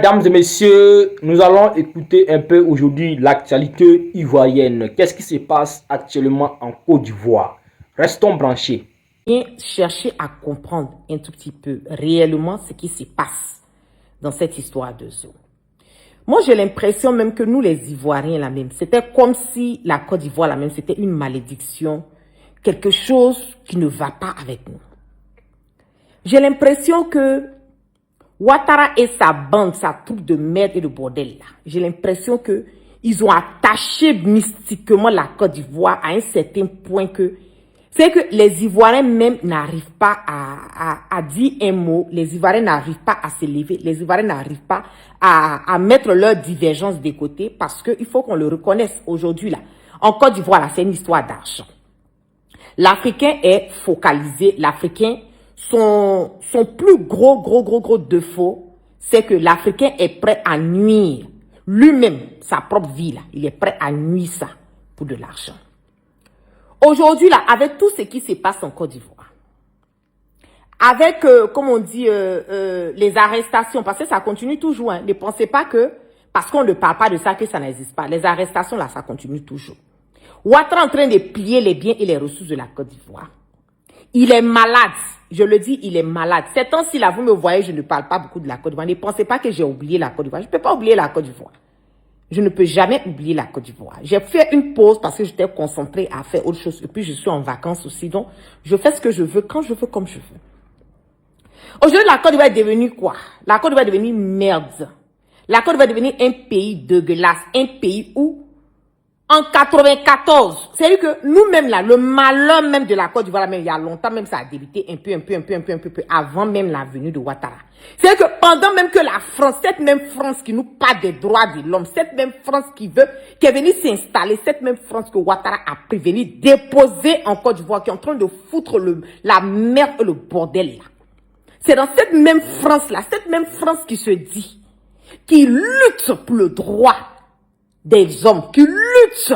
Mesdames et messieurs, nous allons écouter un peu aujourd'hui l'actualité ivoirienne. Qu'est-ce qui se passe actuellement en Côte d'Ivoire? Restons branchés. Bien chercher à comprendre un tout petit peu réellement ce qui se passe dans cette histoire de zoo. Moi, j'ai l'impression même que nous, les Ivoiriens, là même, c'était comme si la Côte d'Ivoire, là même, c'était une malédiction, quelque chose qui ne va pas avec nous. J'ai l'impression que Ouattara et sa bande, sa troupe de merde et de bordel, là, j'ai l'impression que ils ont attaché mystiquement la Côte d'Ivoire à un certain point que c'est que les Ivoiriens même n'arrivent pas à dire un mot, les Ivoiriens n'arrivent pas à se lever, les Ivoiriens n'arrivent pas à mettre leurs divergences de côté parce qu'il faut qu'on le reconnaisse aujourd'hui là. En Côte d'Ivoire, là, c'est une histoire d'argent. L'Africain est focalisé, l'Africain, son plus gros défaut, c'est que l'Africain est prêt à nuire lui-même, sa propre vie là, il est prêt à nuire ça pour de l'argent. Aujourd'hui, là, avec tout ce qui se passe en Côte d'Ivoire, avec, comme on dit, les arrestations, parce que ça continue toujours. Hein. Ne pensez pas que, parce qu'on ne parle pas de ça, que ça n'existe pas. Les arrestations, là, ça continue toujours. Ouattara est en train de piller les biens et les ressources de la Côte d'Ivoire. Il est malade. Je le dis, il est malade. Ces temps-ci, là, vous me voyez, je ne parle pas beaucoup de la Côte d'Ivoire. Ne pensez pas que j'ai oublié la Côte d'Ivoire. Je ne peux pas oublier la Côte d'Ivoire. Je ne peux jamais oublier la Côte d'Ivoire. J'ai fait une pause parce que j'étais concentrée à faire autre chose. Et puis, je suis en vacances aussi. Donc, je fais ce que je veux, quand je veux, comme je veux. Aujourd'hui, la Côte d'Ivoire est devenue quoi? La Côte d'Ivoire est devenue merde. La Côte d'Ivoire est devenue un pays dégueulasse. Un pays où, en 94, c'est-à-dire que nous-mêmes là, le malheur même de la Côte d'Ivoire, même il y a longtemps, même ça a débuté un peu, avant même la venue de Ouattara. C'est-à-dire que pendant même que la France, cette même France qui nous parle des droits de l'homme, cette même France qui est venue s'installer, cette même France que Ouattara a prévenu déposer en Côte d'Ivoire, qui est en train de foutre la merde et le bordel là. C'est dans cette même France là, cette même France qui se dit, qui lutte pour le droit des hommes, qui luttent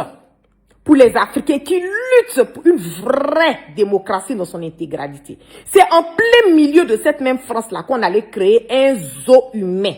pour les Africains, qui luttent pour une vraie démocratie dans son intégralité. C'est en plein milieu de cette même France-là qu'on allait créer un zoo humain.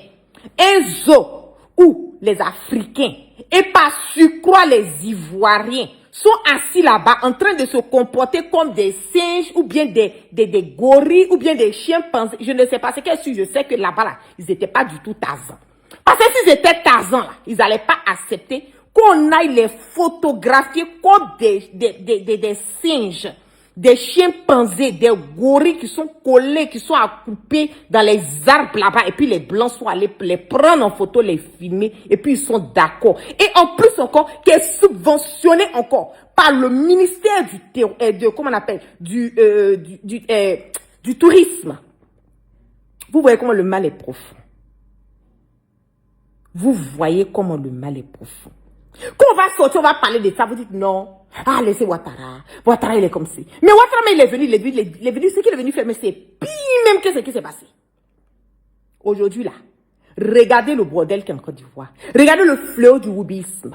Un zoo où les Africains, et par surcroît les Ivoiriens, sont assis là-bas en train de se comporter comme des singes ou bien des gorilles ou bien des chimpanzés. Je ne sais pas, c'est que si je sais que là-bas, là, ils n'étaient pas du tout Tarzan. Parce que s'ils étaient Tarzan, là, ils n'allaient pas accepter qu'on aille les photographier comme des singes, des chimpanzés, des gorilles qui sont collés, qui sont accroupés dans les arbres là-bas. Et puis les Blancs sont allés les prendre en photo, les filmer. Et puis ils sont d'accord. Et en plus encore, qui est subventionné encore par le ministère comment on appelle, du tourisme. Vous voyez comment le mal est profond. Vous voyez comment le mal est profond. Quand on va sortir, on va parler de ça, vous dites non. Ah, laissez Ouattara. Ouattara, il est comme ci. Mais Ouattara, il est venu, ce qu'il est venu faire, mais c'est pire même que ce qui s'est passé. Aujourd'hui, là, regardez le bordel qui est en Côte d'Ivoire. Regardez le fléau du wubisme.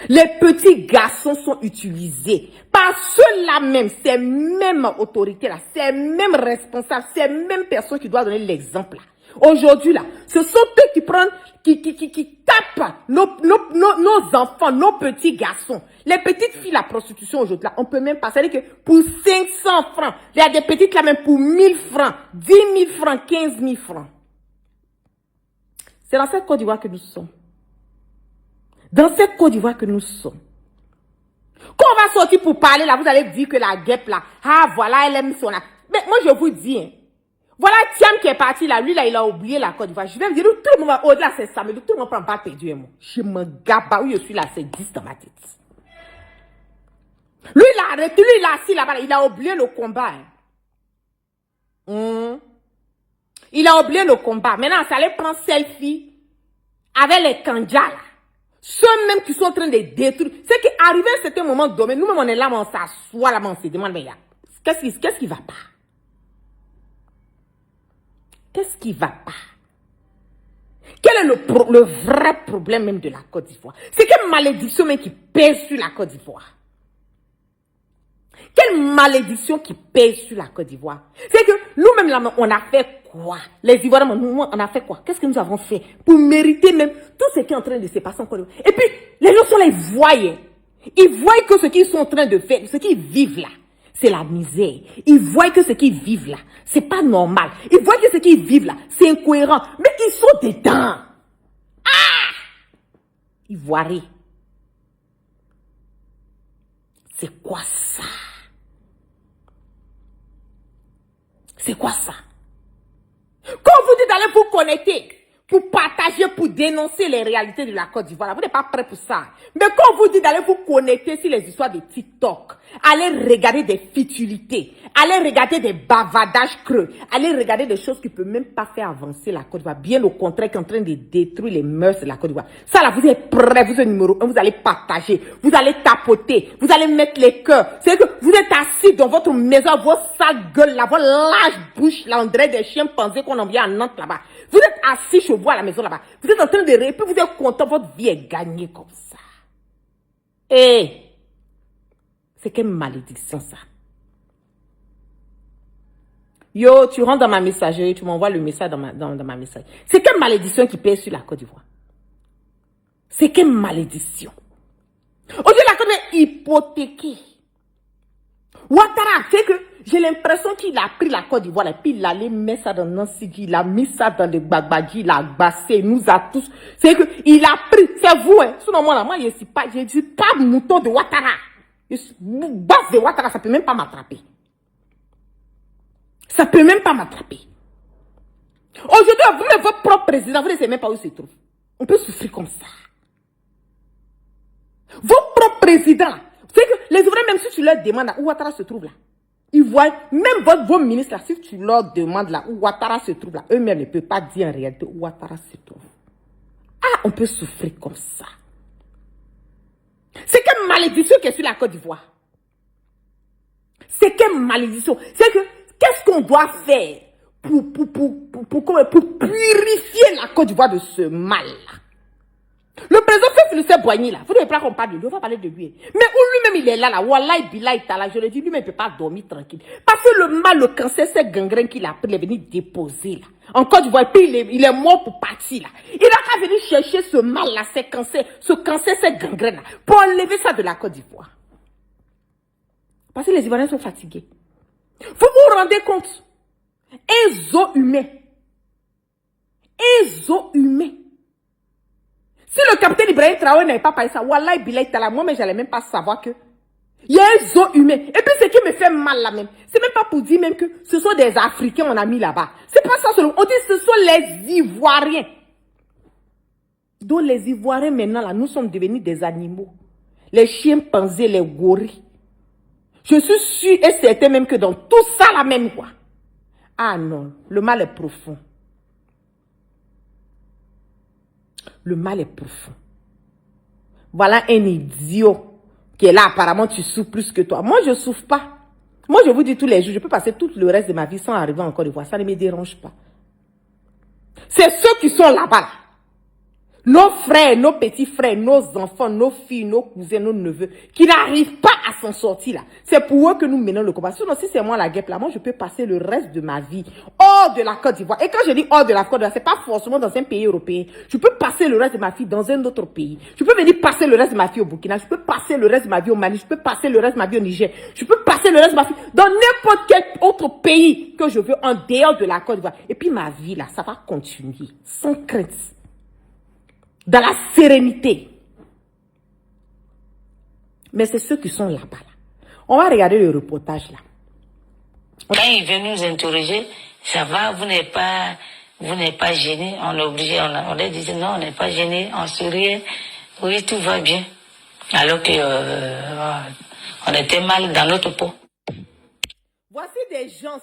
Les petits garçons sont utilisés par ceux-là même, ces mêmes autorités-là, ces mêmes responsables, ces mêmes personnes qui doivent donner l'exemple là. Aujourd'hui, là, ce sont eux qui prennent, qui tapent nos enfants, nos petits garçons. Les petites filles, la prostitution aujourd'hui, là, on peut même pas. C'est-à-dire que pour 500 francs, il y a des petites là même pour 1000 francs, 10 000 francs, 15 000 francs. C'est dans cette Côte d'Ivoire que nous sommes. Dans cette Côte d'Ivoire que nous sommes. Quand on va sortir pour parler, là, vous allez dire que la guêpe, là, ah, voilà, elle aime son... Mais moi, je vous dis, hein, voilà Thiam qui est parti là, lui là, il a oublié la Côte d'Ivoire. Je vais me dire, tout le monde, au-delà c'est ça, mais tout le monde prend pas perdu un mot. Je me gabe, où je suis là, c'est 10 dans ma tête. Lui il a arrêté, lui il a assis là-bas, il a oublié le combat. Hein. Il a oublié le combat. Maintenant, ça allait prendre selfie avec les Kandja là. Ceux même qui sont en train de détruire. C'est qu'arrivé à un certain moment donné, nous-mêmes on est là, on s'assoit là, on se demande, mais qu'est-ce qui va pas? Qu'est-ce qui va pas? Quel est le vrai problème même de la Côte d'Ivoire? C'est quelle malédiction même qui pèse sur la Côte d'Ivoire? Quelle malédiction qui pèse sur la Côte d'Ivoire? C'est que nous-mêmes là, on a fait quoi? Les Ivoiriens, nous, on a fait quoi? Qu'est-ce que nous avons fait pour mériter même tout ce qui est en train de se passer en Côte d'Ivoire? Et puis, les gens sont là, ils voient. Ils voient que ce qu'ils sont en train de faire, ce qu'ils vivent là, c'est la misère. Ils voient que ce qu'ils vivent là, c'est pas normal. Ils voient que ce qu'ils vivent là, c'est incohérent. Mais ils sont dedans. Ah! Ivoiriens. C'est quoi ça? C'est quoi ça? Quand vous dites d'aller vous connecter, pour partager, pour dénoncer les réalités de la Côte d'Ivoire, vous n'êtes pas prêt pour ça. Mais quand vous dites d'aller vous connecter sur les histoires de TikTok, allez regarder des futilités, allez regarder des bavardages creux, allez regarder des choses qui ne peuvent même pas faire avancer la Côte d'Ivoire, bien au contraire, qui est en train de détruire les mœurs de la Côte d'Ivoire. Ça là, vous êtes prêts, vous êtes numéro 1, vous allez partager, vous allez tapoter, vous allez mettre les cœurs. C'est que vous êtes assis dans votre maison, votre sale gueule là, votre large bouche là, on dirait des chimpanzés qu'on envoie à Nantes là-bas. Vous êtes assis chez vous à la maison là-bas. Vous êtes en train de rire, puis vous êtes content, votre vie est gagnée comme ça. Eh, c'est quelle malédiction ça. Yo, tu rentres dans ma messagerie, tu m'envoies le message dans ma messagerie. C'est quelle malédiction qui pèse sur la Côte d'Ivoire? C'est quelle malédiction? Aujourd'hui, la Côte d'Ivoire est hypothéquée. Ouattara, c'est que j'ai l'impression qu'il a pris la Côte d'Ivoire et puis il allait mettre ça dans Nansigi, il a mis ça dans le Gbagbaji, il a bassé, il nous a tous. C'est que il a pris, c'est vous, hein. Sinon, moi, je ne suis pas mouton de Ouattara. Je suis base de Ouattara, ça ne peut même pas m'attraper. Ça ne peut même pas m'attraper. Aujourd'hui, vous-même, votre propre président, vous ne savez même pas où il se trouve. On peut souffrir comme ça. Votre propre président, c'est que les Ivoiriens, même si tu leur demandes où Ouattara se trouve là, ils voient, même vos ministres là, si tu leur demandes là où Ouattara se trouve là, eux-mêmes ne peuvent pas dire en réalité où Ouattara se trouve. Ah, on peut souffrir comme ça. C'est quelle malédiction qui est sur la Côte d'Ivoire. C'est quelle malédiction. C'est que, qu'est-ce qu'on doit faire pour purifier la Côte d'Ivoire de ce mal-là? Le président Félix Boigny, là, vous ne devez pas qu'on parle de lui, on va parler de lui. Mais où lui-même il est là, Wallahi Billahi Tala, je le dis, lui-même il ne peut pas dormir tranquille. Parce que le mal, le cancer, cette gangrène qu'il a pris, il est venu déposer là. En Côte d'Ivoire, puis il est mort pour partir là. Il a qu'à venir chercher ce mal-là, cette cancer, cette gangrène là, pour enlever ça de la Côte d'Ivoire. Parce que les Ivoiriens sont fatigués. Vous vous rendez compte? Un zoo humain. Un zoo humain. Si le capitaine Ibrahim Traoré n'avait pas parlé ça, Wallah Billahi Tala, moi, mais j'allais même pas savoir que il y a un zoo humain. Et puis, ce qui me fait mal là même, c'est même pas pour dire même que ce sont des Africains qu'on a mis là-bas. C'est pas ça seulement. On dit que ce sont les Ivoiriens. Donc, les Ivoiriens, maintenant, là, nous sommes devenus des animaux. Les chimpanzés, les gorilles. Je suis sûr et certain même que dans tout ça, là même, quoi. Ah non, le mal est profond. Le mal est profond. Voilà un idiot qui est là. Apparemment, tu souffres plus que toi. Moi, je ne souffre pas. Moi, je vous dis tous les jours, je peux passer tout le reste de ma vie sans arriver en Côte d'Ivoire. Ça ne me dérange pas. C'est ceux qui sont là-bas. Là. Nos frères, nos petits frères, nos enfants, nos filles, nos cousins, nos neveux, qui n'arrivent pas à s'en sortir là. C'est pour eux que nous menons le combat. Sinon, si c'est moi la guêpe là, moi je peux passer le reste de ma vie hors de la Côte d'Ivoire. Et quand je dis hors de la Côte d'Ivoire, c'est pas forcément dans un pays européen. Je peux passer le reste de ma vie dans un autre pays. Je peux venir passer le reste de ma vie au Burkina. Je peux passer le reste de ma vie au Mali. Je peux passer le reste de ma vie au Niger. Je peux passer le reste de ma vie dans n'importe quel autre pays que je veux en dehors de la Côte d'Ivoire. Et puis ma vie là, ça va continuer sans crainte. Dans la sérénité. Mais c'est ceux qui sont là-bas. Là. On va regarder le reportage là. Quand il vient nous interroger, ça va, vous n'êtes pas gêné, on est obligé, on leur disait non, on n'est pas gêné, on souriait, oui, tout va bien. Alors que on était mal dans notre peau. Voici des gens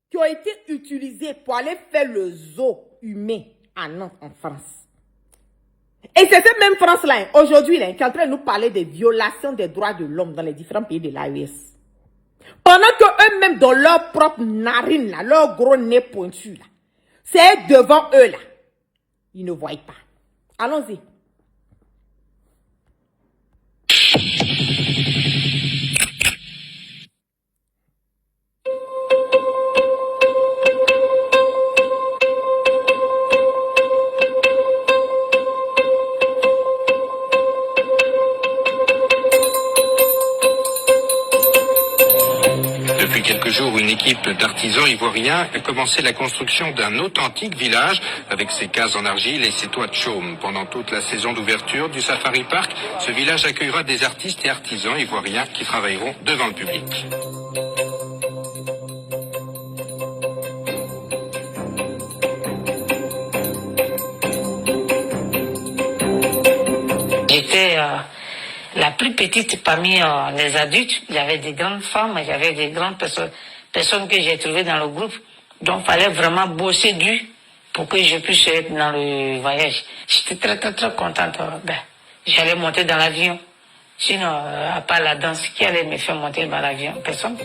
qui ont été utilisés pour aller faire le zoo humain à Nantes, en France. Et c'est cette même France-là, aujourd'hui, qui est en train de nous parler des violations des droits de l'homme dans les différents pays de l'AES. Pendant qu'eux-mêmes, dans leur propre narine, là, leur gros nez pointu, là, c'est devant eux, là. Ils ne voient pas. Allons-y. équipe d'artisans ivoiriens a commencé la construction d'un authentique village avec ses cases en argile et ses toits de chaume. Pendant toute la saison d'ouverture du Safari Park, ce village accueillera des artistes et artisans ivoiriens qui travailleront devant le public. J'étais la plus petite parmi les adultes. Il y avait des grandes femmes, il y avait des grandes personnes que j'ai trouvées dans le groupe. Donc, il fallait vraiment bosser dur pour que je puisse être dans le voyage. J'étais très contente. J'allais monter dans l'avion. Sinon, à part la danse, qui allait me faire monter dans l'avion? Personne.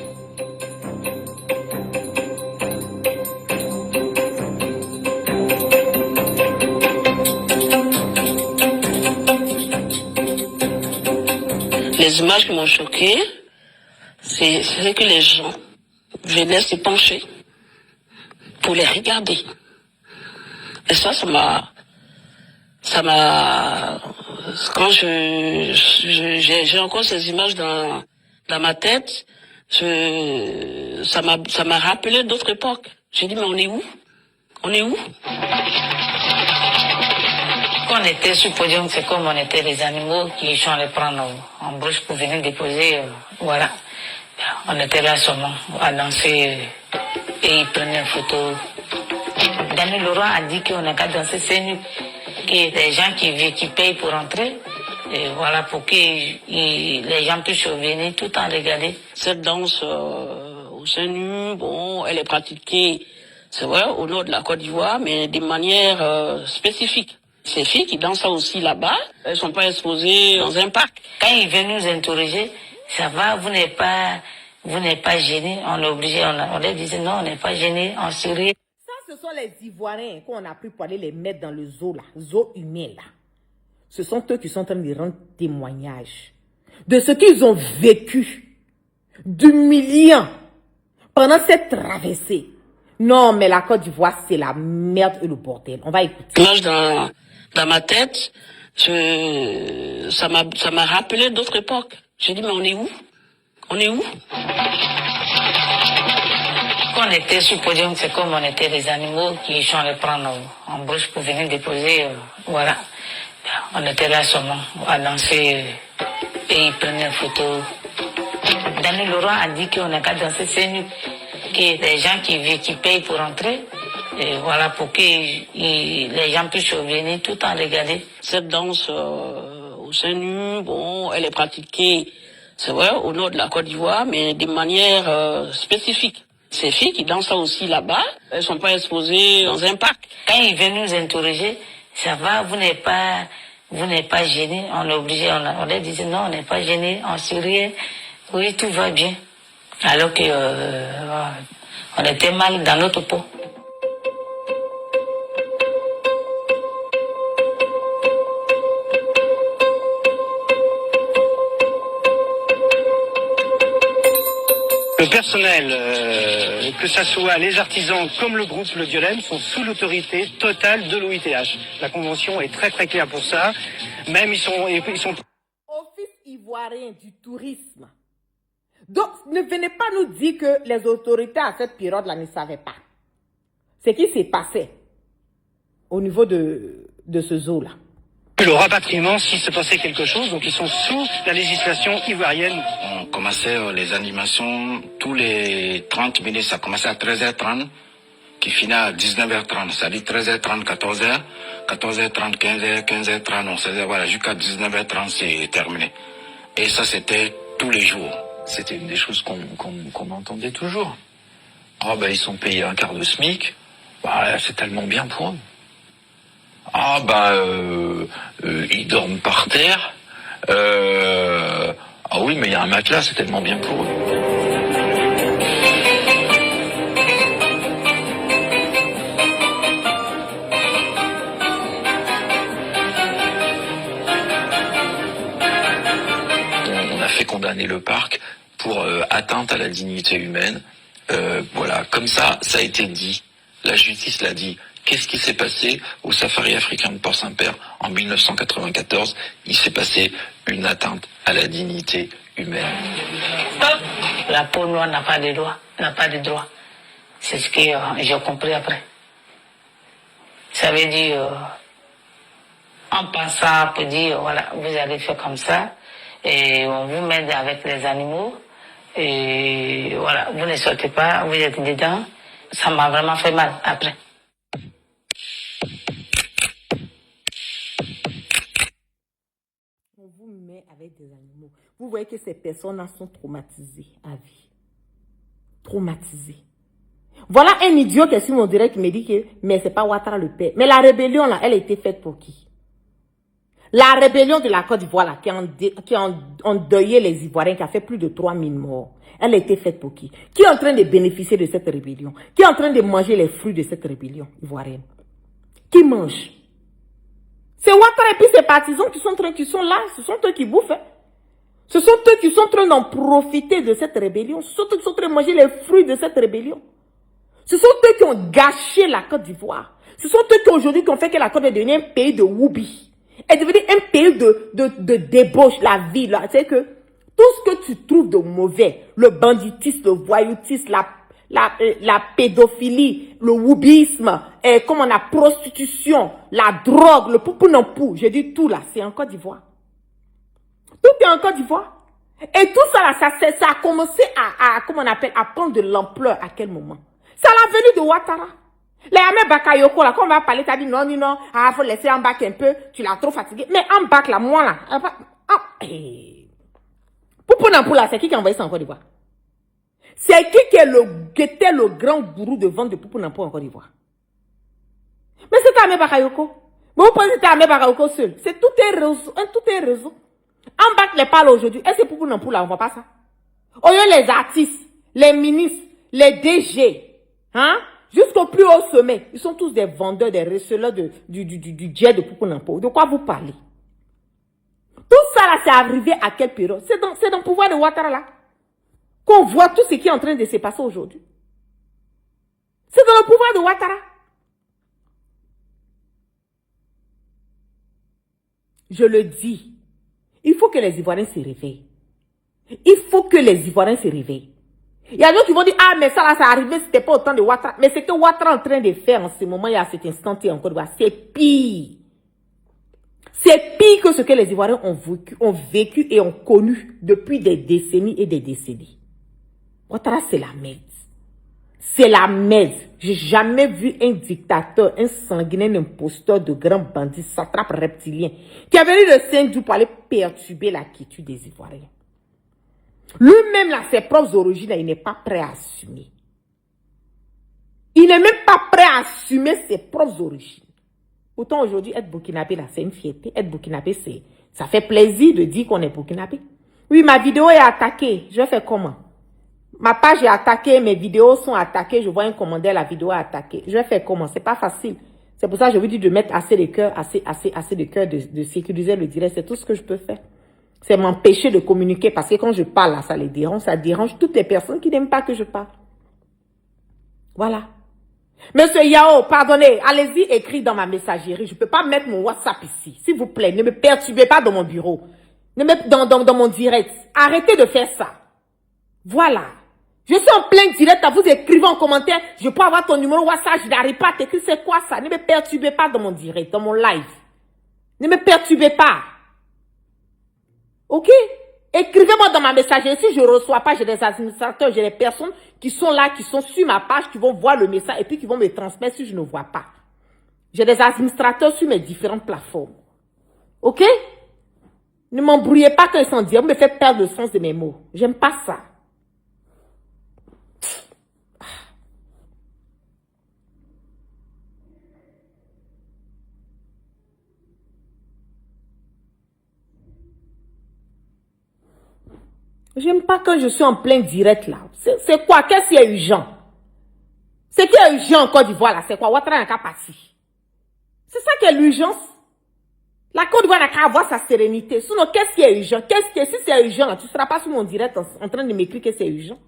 Les images qui m'ont choquée, c'est que les gens venaient se pencher pour les regarder. Et ça m'a, quand j'ai encore ces images dans ma tête, ça m'a rappelé d'autres époques. J'ai dit, mais on est où? On est où? Quand on était sur le podium, c'est comme on était les animaux qui sont allés prendre en brouche pour venir déposer. Voilà. On était là seulement à danser et ils prenaient une photo. Daniel Laurent a dit qu'on n'a qu'à danser c'est nu. Il y a des gens qui payent pour entrer. Et voilà, pour que les gens puissent venir tout en regarder. Cette danse au sein nu, bon, elle est pratiquée, c'est vrai, au nord de la Côte d'Ivoire, mais de manière spécifique. Ces filles qui dansent ça aussi là-bas, elles sont pas exposées dans un parc. Quand ils viennent nous interroger, ça va, vous n'êtes pas gênés, on est obligé, on leur disait non, on n'est pas gênés, on sourit. Ça, ce sont les Ivoiriens qu'on a pris pour aller les mettre dans le zoo là, zoo humain là. Ce sont eux qui sont en train de rendre témoignage de ce qu'ils ont vécu, d'humiliant pendant cette traversée. Non, mais la Côte d'Ivoire, c'est la merde et le bordel. On va écouter. L'image dans ma tête, ça m'a rappelé d'autres époques. J'ai dit, mais on est où? On est où? Quand on était sur le podium, c'est comme on était les animaux qui sont allés prendre en brouche pour venir déposer. Voilà. On était là seulement à danser et ils prenaient une photo. Daniel Laurent a dit qu'on n'a qu'à danser c'est nu. Il y a des gens qui payent pour entrer. Et voilà, pour que les gens puissent venir tout en regarder. Cette danse au sein nu, bon, elle est pratiquée, c'est vrai, au nord de la Côte d'Ivoire, mais de manière spécifique. Ces filles qui dansent ça aussi là-bas, elles sont pas exposées dans un parc. Quand ils viennent nous interroger, ça va, vous n'êtes pas gênés, on est obligé, on leur disait non, on n'est pas gênés, on souriait, oui, tout va bien. Alors que on était mal dans notre peau. Le personnel, que ce soit les artisans comme le groupe Le Diolème, sont sous l'autorité totale de l'OITH. La convention est très claire pour ça. Même ils sont... Office ivoirien du tourisme. Donc, ne venez pas nous dire que les autorités à cette période-là ne savaient pas ce qui s'est passé au niveau de ce zoo-là. Le rapatriement, s'il se passait quelque chose, donc ils sont sous la législation ivoirienne. On commençait les animations tous les 30 minutes, ça commençait à 13h30, qui finit à 19h30, c'est-à-dire 13h30, 14h, 14h30, 15h, 15h30, 16h, voilà, jusqu'à 19h30, c'est terminé. Et ça, c'était tous les jours. C'était une des choses qu'on entendait toujours. Ah ben ils sont payés un quart de SMIC, bah, c'est tellement bien pour eux. Ah ils dorment par terre. Ah oui, mais il y a un matelas, c'est tellement bien pour eux. On a fait condamner le parc pour atteinte à la dignité humaine. Voilà, comme ça a été dit. La justice l'a dit. Qu'est-ce qui s'est passé au safari africain de Port-Saint-Père en 1994? Il s'est passé une atteinte à la dignité humaine. Stop! la peau noire n'a pas de droit, n'a pas de droit. C'est ce que j'ai compris après. Ça veut dire, en pensant pour dire, voilà, vous allez faire comme ça, et on vous met avec les animaux, et voilà, vous ne sortez pas, vous êtes dedans. Ça m'a vraiment fait mal après. On vous met avec des animaux. Vous voyez que ces personnes-là sont traumatisées à vie. Traumatisées. Voilà un idiot qui est sur mon direct qui me dit que mais c'est pas Ouattara le père. Mais la rébellion là, elle a été faite pour qui? La rébellion de la Côte d'Ivoire là, qui a endeuillé les Ivoiriens, qui a fait plus de 3000 morts. Elle a été faite pour qui? Qui est en train de bénéficier de cette rébellion? Qui est en train de manger les fruits de cette rébellion ivoirienne? Qui mange? C'est Ouattara et puis ses partisans qui sont là, ce sont eux qui bouffent. Hein. Ce sont eux qui sont en train d'en profiter de cette rébellion. Ce sont eux qui sont en train de manger les fruits de cette rébellion. Ce sont eux qui ont gâché la Côte d'Ivoire. Ce sont eux qui aujourd'hui ont fait que la Côte est devenue un pays de woubi. Est devenue un pays de débauche, la vie. C'est que tout ce que tu trouves de mauvais, le banditisme, le voyoutisme, la pédophilie, le woubisme, comme on a prostitution, la drogue, le poupounempou, je dis tout là, c'est en Côte d'Ivoire. Tout est en Côte d'Ivoire. Et tout ça là, ça a commencé comment on appelle, à prendre de l'ampleur à quel moment? C'est à la venue de Ouattara. Les Amé Bakayoko, là, quand on va parler, t'as dit non, faut laisser en bac un peu, tu l'as trop fatigué. Mais en bac, là, moi, là, Poupounempou, là, c'est qui a envoyé ça en Côte d'Ivoire? C'est qui était le grand gourou de vente de Poupounempou en Côte d'Ivoire? Mais c'était Amé Bakayoko. Mais vous pensez que c'était Amé Bakayoko seul? C'est tout un réseau, tout un réseau. En bac, les parle aujourd'hui. Est-ce que Poupounempou, là, on voit pas ça? Au lieu les artistes, les ministres, les DG, hein? Jusqu'au plus haut sommet, ils sont tous des vendeurs, des receleurs du jet de Poupounempou. De quoi vous parlez? Tout ça là, c'est arrivé à quelle période? C'est dans le pouvoir de Ouattara là. Qu'on voit tout ce qui est en train de se passer aujourd'hui. C'est dans le pouvoir de Ouattara. Je le dis. Il faut que les Ivoiriens se réveillent. Il faut que les Ivoiriens se réveillent. Il y a d'autres qui vont dire, ah, mais ça là, ça arrivait, c'était pas autant de Ouattara. Mais ce que Ouattara est en train de faire en ce moment, il y a cet instant en Côte d'Ivoire, c'est pire. C'est pire que ce que les Ivoiriens ont vécu et ont connu depuis des décennies et des décennies. Ouattara, c'est la merde. C'est la merde. J'ai jamais vu un dictateur, un sanguinaire, un imposteur de grands bandits, satrapes reptiliens, qui a venu de Saint-Doux pour aller perturber la quiétude des Ivoiriens. Lui-même, là, ses propres origines, là, il n'est pas prêt à assumer. Il n'est même pas prêt à assumer ses propres origines. Autant aujourd'hui, être burkinabé, là, c'est une fierté. Être burkinabé, ça fait plaisir de dire qu'on est burkinabé. Oui, ma vidéo est attaquée. Je vais faire comment? Ma page est attaquée, mes vidéos sont attaquées. Je vois un commentaire, la vidéo est attaquée. Je vais faire comment? C'est pas facile. C'est pour ça que je vous dis de mettre assez de cœur, assez de cœur, de sécuriser le direct. C'est tout ce que je peux faire. C'est m'empêcher de communiquer parce que quand je parle là, ça les dérange. Ça dérange toutes les personnes qui n'aiment pas que je parle. Voilà. Monsieur Yao, pardonnez, allez-y écrire dans ma messagerie. Je ne peux pas mettre mon WhatsApp ici. S'il vous plaît, ne me perturbez pas dans mon bureau. Ne me dans mon direct. Arrêtez de faire ça. Voilà. Je suis en plein direct à vous écrivez en commentaire. Je peux avoir ton numéro WhatsApp, je n'arrive pas à t'écrire. C'est quoi ça? Ne me perturbez pas dans mon direct, dans mon live. Ne me perturbez pas. Ok? Écrivez-moi dans ma messagerie. Si je ne reçois pas, j'ai des administrateurs, j'ai des personnes qui sont là, qui sont sur ma page, qui vont voir le message et puis qui vont me transmettre si je ne vois pas. J'ai des administrateurs sur mes différentes plateformes. Ok? Ne m'embrouillez pas quand ils sont dits. Vous me faites perdre le sens de mes mots. J'aime pas ça. J'aime pas quand je suis en plein direct là. C'est quoi? Qu'est-ce qui est urgent? C'est qui est urgent en Côte d'Ivoire là? C'est quoi? Ouattara n'a qu'à partir. C'est ça qui est l'urgence. La Côte d'Ivoire n'a qu'à avoir sa sérénité. Sinon, qu'est-ce qui est urgent? Si c'est urgent là, tu ne seras pas sur mon direct en train de m'écrire que c'est urgent.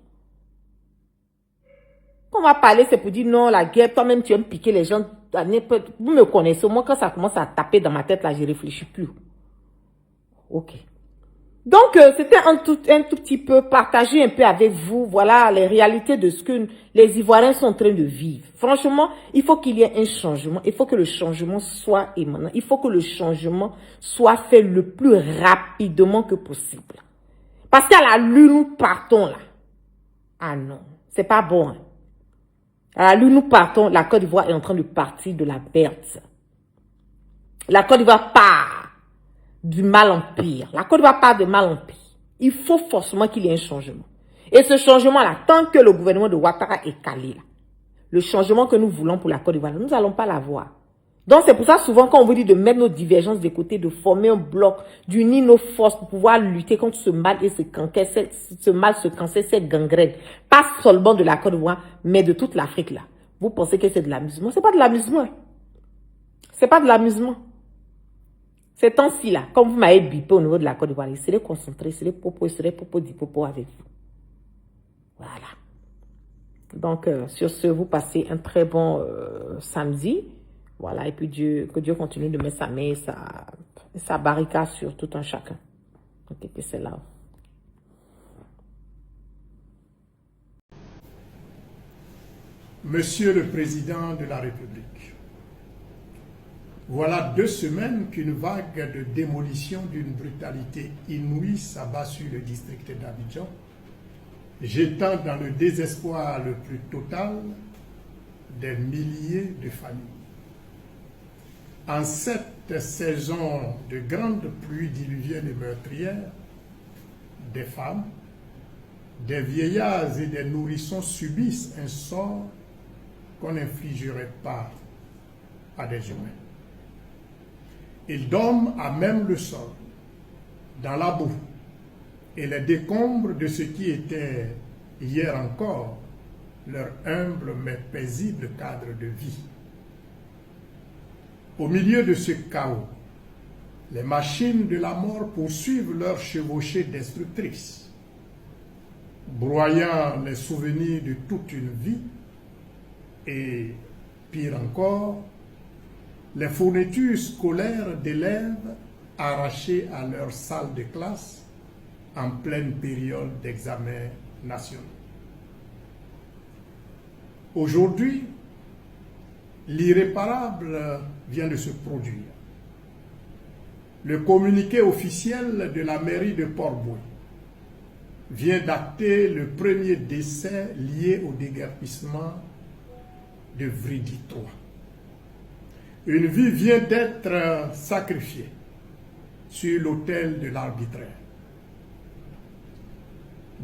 Quand on va parler, c'est pour dire non, la guerre, toi-même tu aimes piquer les gens. Vous me connaissez. Moi, quand ça commence à taper dans ma tête là, je ne réfléchis plus. Ok. Donc, c'était un tout petit peu partager un peu avec vous, voilà, les réalités de ce que les Ivoiriens sont en train de vivre. Franchement, il faut qu'il y ait un changement. Il faut que le changement soit immanent. Il faut que le changement soit fait le plus rapidement que possible. Parce qu'à la lune, nous partons là. Ah non, c'est pas bon. Hein. À la lune, nous partons. La Côte d'Ivoire est en train de partir de la perte. La Côte d'Ivoire part du mal en pire. La Côte d'Ivoire part de mal en pire. Il faut forcément qu'il y ait un changement. Et ce changement-là, tant que le gouvernement de Ouattara est calé, là, le changement que nous voulons pour la Côte d'Ivoire, nous n'allons pas l'avoir. Donc c'est pour ça souvent quand on vous dit de mettre nos divergences de côté, de former un bloc, d'unir nos forces pour pouvoir lutter contre ce mal et ce cancer, cette gangrène, pas seulement de la Côte d'Ivoire, mais de toute l'Afrique là. Vous pensez que c'est de l'amusement? C'est pas de l'amusement. C'est pas de l'amusement. Ces temps-ci là, comme vous m'avez bipé au niveau de la Côte d'Ivoire, je serai concentré, je serai popo dipopo avec vous. Voilà. Donc sur ce, vous passez un très bon samedi. Voilà, et puis que Dieu continue de mettre sa main et sa barricade sur tout un chacun. Ok, que c'est là. Monsieur le Président de la République, voilà 2 semaines qu'une vague de démolition d'une brutalité inouïe s'abat sur le district d'Abidjan, jetant dans le désespoir le plus total des milliers de familles. En cette saison de grandes pluies diluviennes et meurtrières, des femmes, des vieillards et des nourrissons subissent un sort qu'on n'infligerait pas à des humains. Ils dorment à même le sol, dans la boue et les décombres de ce qui était hier encore leur humble mais paisible cadre de vie. Au milieu de ce chaos, les machines de la mort poursuivent leur chevauchée destructrice, broyant les souvenirs de toute une vie et, pire encore, les fournitures scolaires d'élèves arrachés à leur salle de classe en pleine période d'examens nationaux. Aujourd'hui, l'irréparable vient de se produire. Le communiqué officiel de la mairie de Port-Boué vient d'acter le premier décès lié au déguerpissement de Vridi III. Une vie vient d'être sacrifiée sur l'autel de l'arbitraire.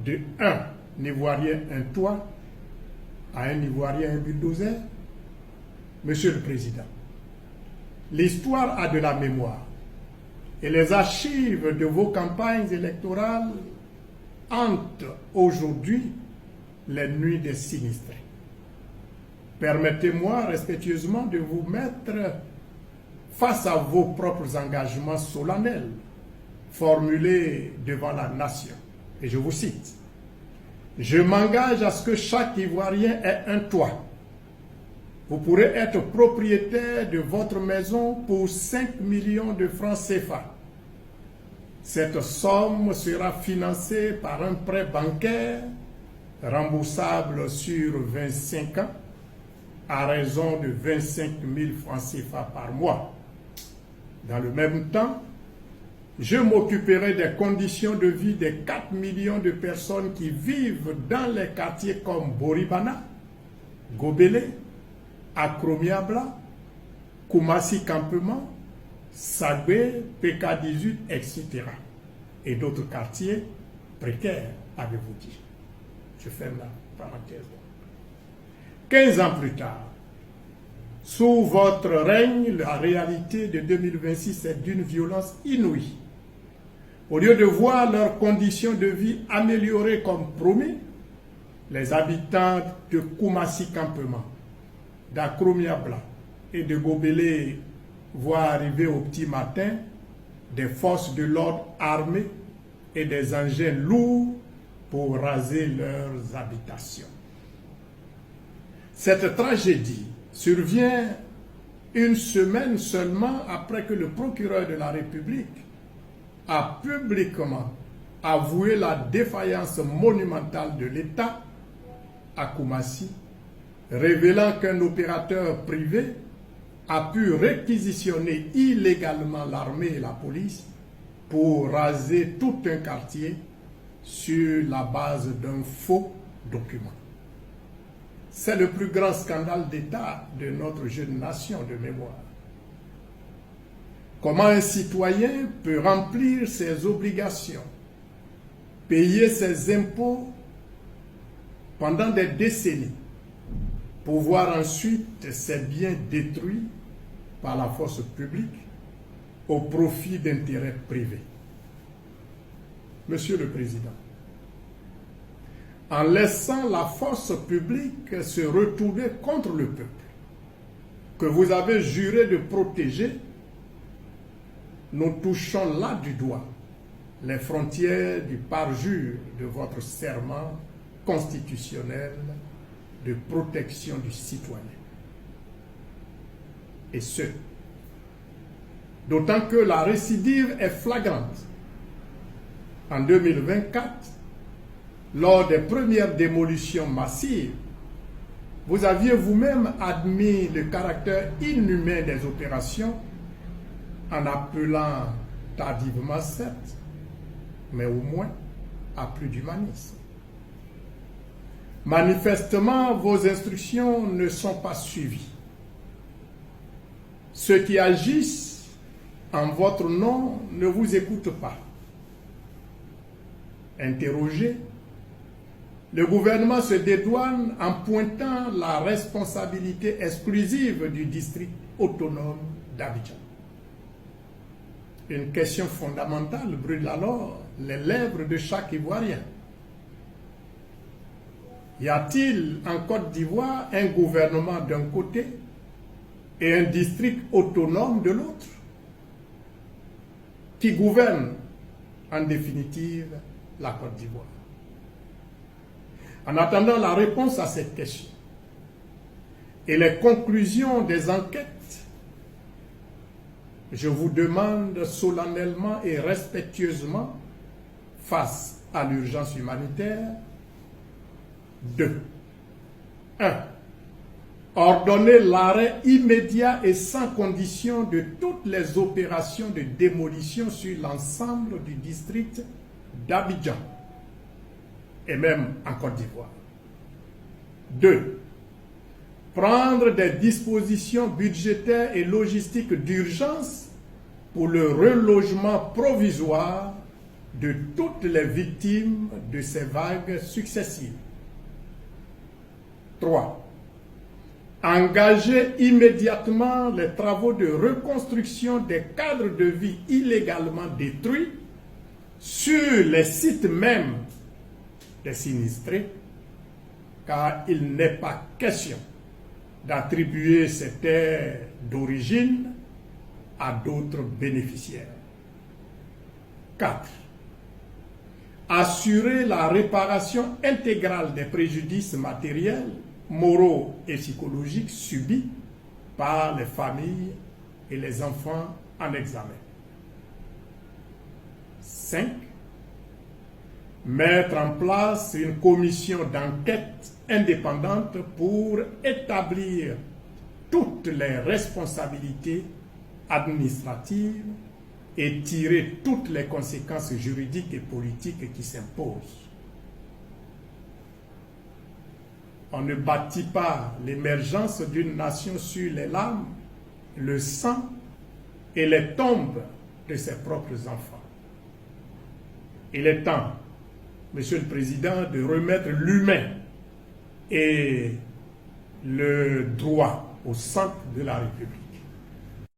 De un Ivoirien un toit à un Ivoirien un bulldozer. Monsieur le Président, l'histoire a de la mémoire et les archives de vos campagnes électorales hantent aujourd'hui les nuits des sinistrés. Permettez-moi respectueusement de vous mettre face à vos propres engagements solennels formulés devant la nation. Et je vous cite, « Je m'engage à ce que chaque Ivoirien ait un toit. Vous pourrez être propriétaire de votre maison pour 5 millions de francs CFA. Cette somme sera financée par un prêt bancaire remboursable sur 25 ans à raison de 25 000 francs CFA par mois. Dans le même temps, je m'occuperai des conditions de vie des 4 millions de personnes qui vivent dans les quartiers comme Boribana, Gobelé, Akromiabla, Koumassi Campement, Sagbe, PK18, etc. Et d'autres quartiers précaires, avez-vous dit. Je ferme la parenthèse. 15 ans plus tard, sous votre règne, la réalité de 2026 est d'une violence inouïe. Au lieu de voir leurs conditions de vie améliorées comme promis, les habitants de Koumassi Campement, d'Akromiabla et de Gobelé voient arriver au petit matin des forces de l'ordre armées et des engins lourds pour raser leurs habitations. Cette tragédie survient une semaine seulement après que le procureur de la République a publiquement avoué la défaillance monumentale de l'État à Koumassi, révélant qu'un opérateur privé a pu réquisitionner illégalement l'armée et la police pour raser tout un quartier sur la base d'un faux document. C'est le plus grand scandale d'État de notre jeune nation de mémoire. Comment un citoyen peut remplir ses obligations, payer ses impôts pendant des décennies, pour voir ensuite ses biens détruits par la force publique au profit d'intérêts privés. Monsieur le Président, en laissant la force publique se retourner contre le peuple, que vous avez juré de protéger, nous touchons là du doigt les frontières du parjure de votre serment constitutionnel de protection du citoyen. Et ce, d'autant que la récidive est flagrante. En 2024, lors des premières démolitions massives, vous aviez vous-même admis le caractère inhumain des opérations en appelant tardivement certes, mais au moins à plus d'humanisme. Manifestement, vos instructions ne sont pas suivies. Ceux qui agissent en votre nom ne vous écoutent pas. Interrogé, le gouvernement se dédouane en pointant la responsabilité exclusive du district autonome d'Abidjan. Une question fondamentale brûle alors les lèvres de chaque Ivoirien. Y a-t-il en Côte d'Ivoire un gouvernement d'un côté et un district autonome de l'autre? Qui gouverne en définitive la Côte d'Ivoire? En attendant la réponse à cette question et les conclusions des enquêtes, je vous demande solennellement et respectueusement, face à l'urgence humanitaire, 2. 1. Ordonner l'arrêt immédiat et sans condition de toutes les opérations de démolition sur l'ensemble du district d'Abidjan et même en Côte d'Ivoire. 2. Prendre des dispositions budgétaires et logistiques d'urgence pour le relogement provisoire de toutes les victimes de ces vagues successives. 3. Engager immédiatement les travaux de reconstruction des cadres de vie illégalement détruits sur les sites mêmes des sinistrés, car il n'est pas question d'attribuer ces terres d'origine à d'autres bénéficiaires. 4. Assurer la réparation intégrale des préjudices matériels, moraux et psychologiques subis par les familles et les enfants en examen. 5. Mettre en place une commission d'enquête indépendante pour établir toutes les responsabilités administratives et tirer toutes les conséquences juridiques et politiques qui s'imposent. On ne bâtit pas l'émergence d'une nation sur les larmes, le sang et les tombes de ses propres enfants. Il est temps, Monsieur le Président, de remettre l'humain et le droit au centre de la République.